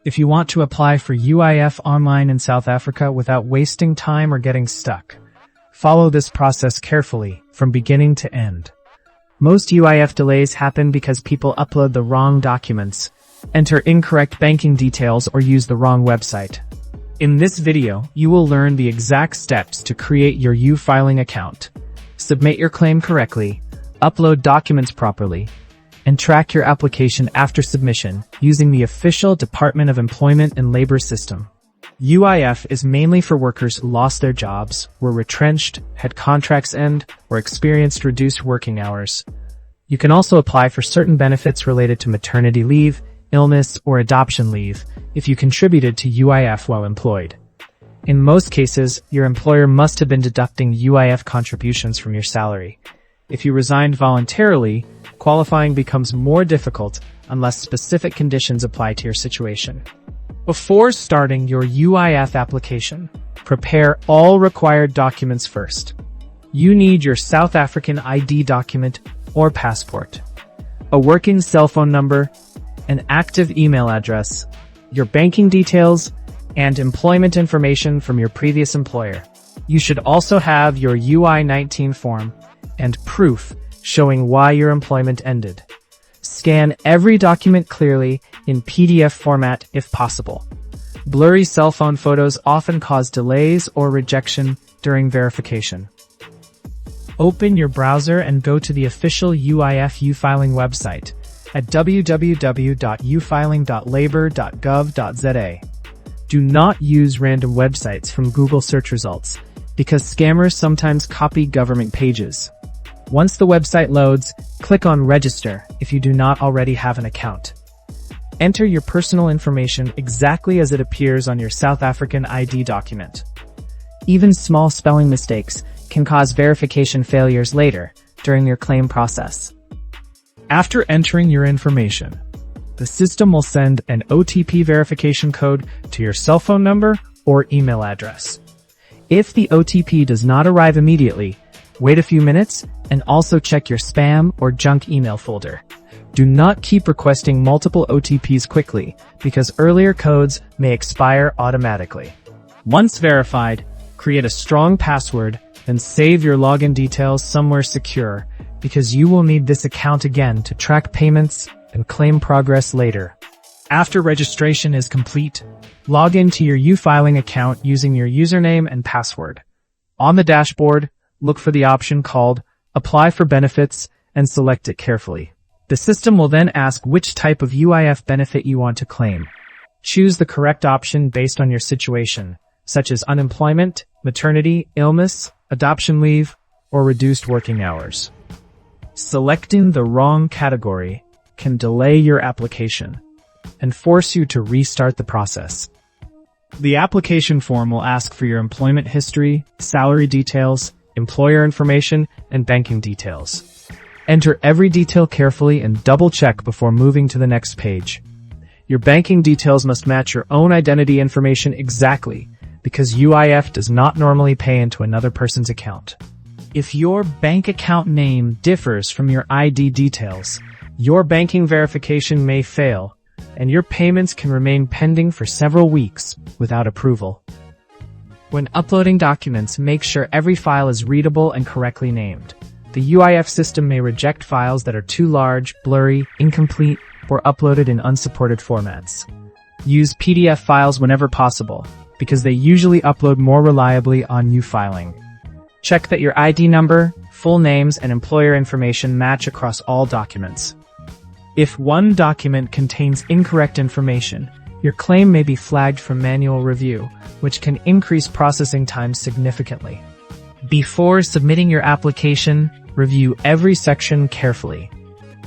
If you want to apply for UIF online in South Africa without wasting time or getting stuck, follow this process carefully from beginning to end. Most UIF delays happen because people upload the wrong documents, enter incorrect banking details, or use the wrong website. In this video, you will learn the exact steps to create your uFiling account, submit your claim correctly, upload documents properly, and track your application after submission using the official Department of Employment and Labor system. UIF is mainly for workers who lost their jobs, were retrenched, had contracts end, or experienced reduced working hours. You can also apply for certain benefits related to maternity leave, illness, or adoption leave if you contributed to UIF while employed. In most cases, your employer must have been deducting UIF contributions from your salary. If you resigned voluntarily, qualifying becomes more difficult unless specific conditions apply to your situation. Before starting your UIF application, prepare all required documents first. You need your South African ID document or passport, a working cell phone number, an active email address, your banking details, and employment information from your previous employer. You should also have your UI-19 form and proof showing why your employment ended. Scan every document clearly in PDF format if possible. Blurry cell phone photos often cause delays or rejection during verification. Open your browser and go to the official UIF uFiling website at www.ufiling.labor.gov.za. Do not use random websites from Google search results because scammers sometimes copy government pages. Once the website loads, click on Register if you do not already have an account. Enter your personal information exactly as it appears on your South African ID document. Even small spelling mistakes can cause verification failures later during your claim process. After entering your information, the system will send an OTP verification code to your cell phone number or email address. If the OTP does not arrive immediately, wait a few minutes and also check your spam or junk email folder. Do not keep requesting multiple OTPs quickly because earlier codes may expire automatically. Once verified, create a strong password and save your login details somewhere secure because you will need this account again to track payments and claim progress later. After registration is complete, log into your uFiling account using your username and password. On the dashboard, look for the option called Apply for Benefits and select it carefully. The system will then ask which type of UIF benefit you want to claim. Choose the correct option based on your situation, such as unemployment, maternity, illness, adoption leave, or reduced working hours. Selecting the wrong category can delay your application and force you to restart the process. The application form will ask for your employment history, salary details, employer information, and banking details. Enter every detail carefully and double-check before moving to the next page. Your banking details must match your own identity information exactly because UIF does not normally pay into another person's account. If your bank account name differs from your ID details, your banking verification may fail, and your payments can remain pending for several weeks without approval. When uploading documents, make sure every file is readable and correctly named. The UIF system may reject files that are too large, blurry, incomplete, or uploaded in unsupported formats. Use PDF files whenever possible, because they usually upload more reliably on uFiling. Check that your ID number, full names, and employer information match across all documents. If one document contains incorrect information, your claim may be flagged for manual review, which can increase processing time significantly. Before submitting your application, review every section carefully.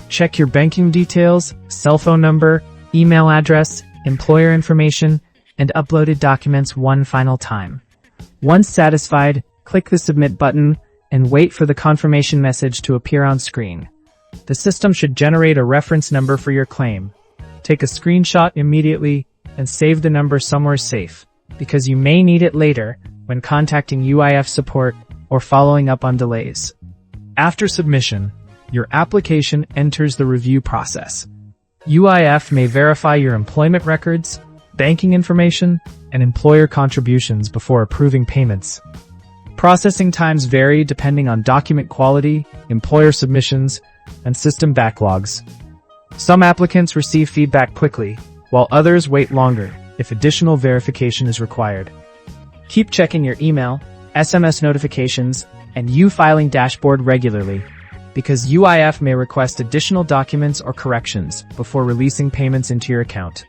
Check your banking details, cell phone number, email address, employer information, and uploaded documents one final time. Once satisfied, click the Submit button and wait for the confirmation message to appear on screen. The system should generate a reference number for your claim. Take a screenshot immediately and save the number somewhere safe, because you may need it later when contacting UIF support or following up on delays. After submission, your application enters the review process. UIF may verify your employment records, banking information, and employer contributions before approving payments. Processing times vary depending on document quality, employer submissions, and system backlogs. Some applicants receive feedback quickly, while others wait longer if additional verification is required. Keep checking your email, SMS notifications, and uFiling dashboard regularly, because UIF may request additional documents or corrections before releasing payments into your account.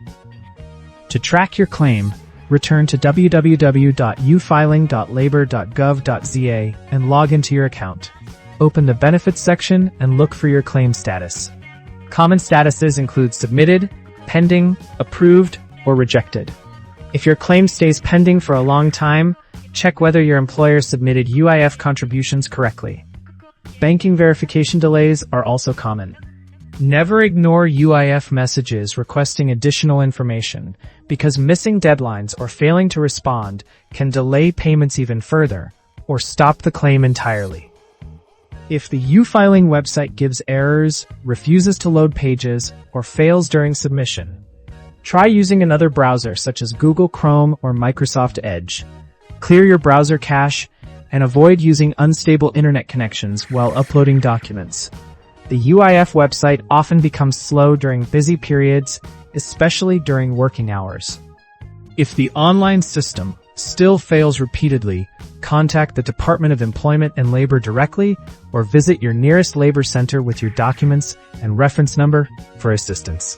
To track your claim, return to www.ufiling.labor.gov.za and log into your account. Open the Benefits section and look for your claim status. Common statuses include submitted, pending, approved, or rejected. If your claim stays pending for a long time, check whether your employer submitted UIF contributions correctly. Banking verification delays are also common. Never ignore UIF messages requesting additional information, because missing deadlines or failing to respond can delay payments even further or stop the claim entirely. If the uFiling website gives errors, refuses to load pages, or fails during submission, try using another browser such as Google Chrome or Microsoft Edge. Clear your browser cache and avoid using unstable internet connections while uploading documents. The UIF website often becomes slow during busy periods, especially during working hours. If the online system still fails repeatedly, contact the Department of Employment and Labor directly or visit your nearest labor center with your documents and reference number for assistance.